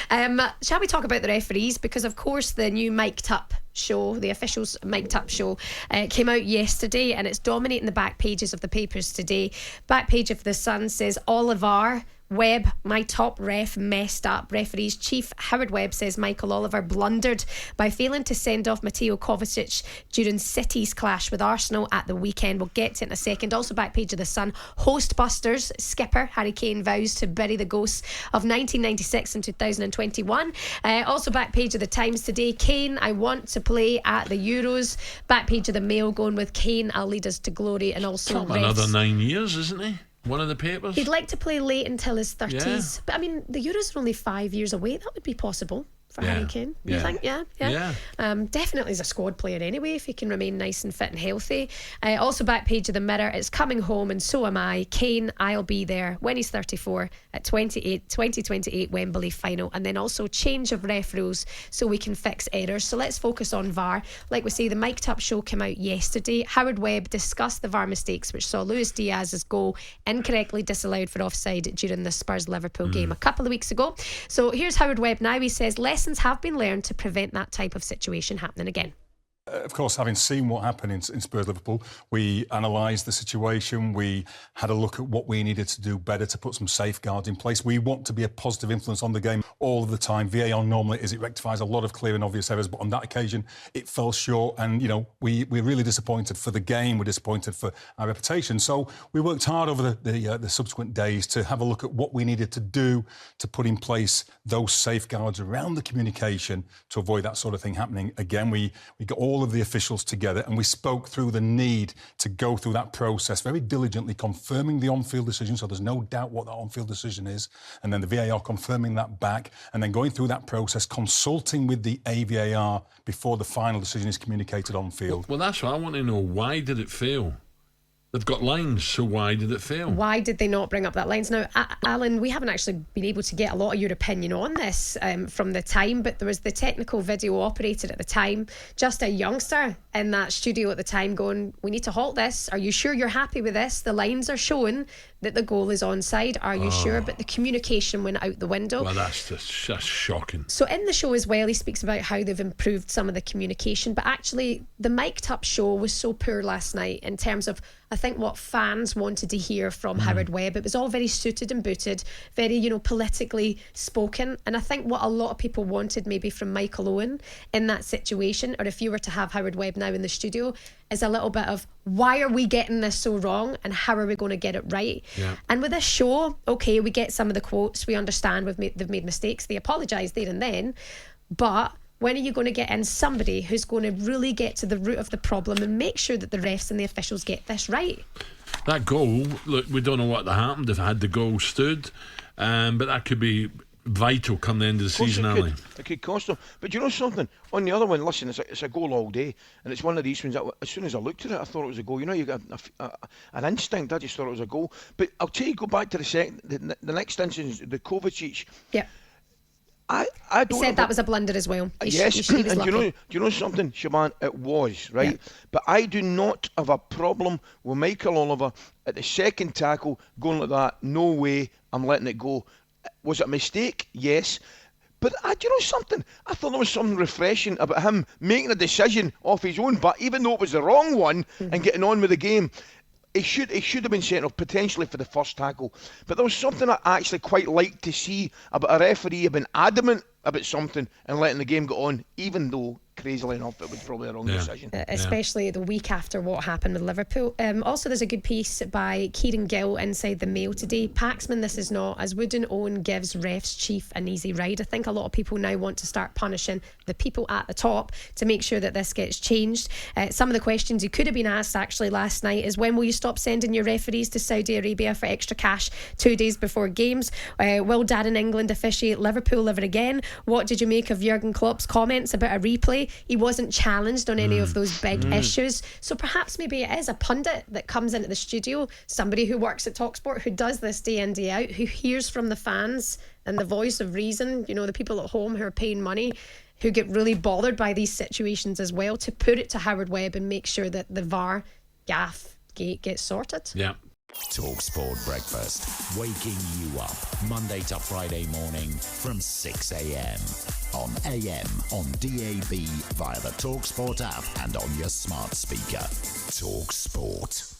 Shall we talk about the referees? Because of course the new mic'd up show, the officials mic'd up show, came out yesterday, and it's dominating the back pages of the papers today. Back page of the Sun says Oliver Webb, my top ref, messed up. Referees chief Howard Webb says Michael Oliver blundered by failing to send off Mateo Kovacic during City's clash with Arsenal at the weekend. We'll get to it in a second. Also back page of the Sun, host busters skipper Harry Kane vows to bury the ghosts of 1996 and 2021. Also back page of the Times today, Kane, I want to play at the Euros. Back page of the Mail going with Kane, I'll lead us to glory. And also another 9 years, isn't he? One of the papers. He'd like to play late until his 30s. Yeah. But I mean, the Euros are only 5 years away. That would be possible for Harry Kane. You think? Yeah. Definitely as a squad player anyway, if he can remain nice and fit and healthy. Also back page of the Mirror, it's coming home and so am I. Kane, I'll be there when he's 34 at 2028 Wembley final. And then also change of ref rules so we can fix errors. So let's focus on VAR. Like we say, the mic'd up show came out yesterday. Howard Webb discussed the VAR mistakes which saw Luis Diaz's goal incorrectly disallowed for offside during the Spurs-Liverpool game a couple of weeks ago. So here's Howard Webb now. He says lessons have been learned to prevent that type of situation happening again. Of course, having seen what happened in Spurs-Liverpool, we analysed the situation. We had a look at what we needed to do better to put some safeguards in place. We want to be a positive influence on the game all of the time. VAR normally it rectifies a lot of clear and obvious errors, but on that occasion it fell short. And, you know, we're really disappointed for the game. We're disappointed for our reputation. So we worked hard over the subsequent days to have a look at what we needed to do to put in place those safeguards around the communication to avoid that sort of thing happening again. We got all of the officials together and we spoke through the need to go through that process very diligently, confirming the on-field decision so there's no doubt what that on-field decision is, and then the VAR confirming that back, and then going through that process, consulting with the AVAR before the final decision is communicated on-field. Well, that's what I want to know. Why did it fail? They've got lines, so why did it fail? Why did they not bring up that lines? Now, Alan, we haven't actually been able to get a lot of your opinion on this from the time, but there was the technical video operator at the time, just a youngster in that studio at the time going, we need to halt this. Are you sure you're happy with this? The lines are showing that the goal is onside. Are you sure? But the communication went out the window. Well, that's shocking. So in the show as well, he speaks about how they've improved some of the communication, but actually the mic'd up show was so poor last night in terms of, I think, what fans wanted to hear from Howard Webb. It was all very suited and booted, very, you know, politically spoken. And I think what a lot of people wanted maybe from Michael Owen in that situation, or if you were to have Howard Webb now in the studio, is a little bit of, why are we getting this so wrong and how are we going to get it right? Yeah. And with this show, okay, we get some of the quotes, we understand they've made mistakes, they apologise there and then, but when are you going to get in somebody who's going to really get to the root of the problem and make sure that the refs and the officials get this right? That goal, look, we don't know what had the goal stood, but that could be vital come the end of the season, Ali. It could cost them. But you know something? On the other one, listen, it's a goal all day, and it's one of these ones that as soon as I looked at it, I thought it was a goal. You know, you got an instinct. I just thought it was a goal. But I'll tell you, go back to the next instance, the Kovacic. Yeah. I don't. He said that was a blunder as well. Yes, and do you know something, Shebahn? It was, right? Yeah. But I do not have a problem with Michael Oliver at the second tackle going like that. No way, I'm letting it go. Was it a mistake? Yes. But do you know something? I thought there was something refreshing about him making a decision off his own bat, even though it was the wrong one, and getting on with the game. It should have been sent off potentially for the first tackle. But there was something I actually quite liked to see about a referee being adamant about something and letting the game go on, even though, crazily enough, it was probably a wrong decision. Especially the week after what happened with Liverpool. Also, there's a good piece by Kieran Gill inside the Mail today. Paxman, this is not, as Wood and Owen gives refs chief an easy ride. I think a lot of people now want to start punishing the people at the top to make sure that this gets changed. Some of the questions you could have been asked actually last night is, when will you stop sending your referees to Saudi Arabia for extra cash 2 days before games? Will Dad in England officiate Liverpool ever again? What did you make of Jurgen Klopp's comments about a replay? He wasn't challenged on any of those big issues. So perhaps maybe it is a pundit that comes into the studio, somebody who works at talkSPORT, who does this day in, day out, who hears from the fans and the voice of reason, you know, the people at home who are paying money, who get really bothered by these situations as well, to put it to Howard Webb and make sure that the VAR gaff gate gets sorted. Yeah. talkSPORT Breakfast, waking you up Monday to Friday morning from 6 a.m. on AM, on DAB, via the talkSPORT app and on your smart speaker. talkSPORT.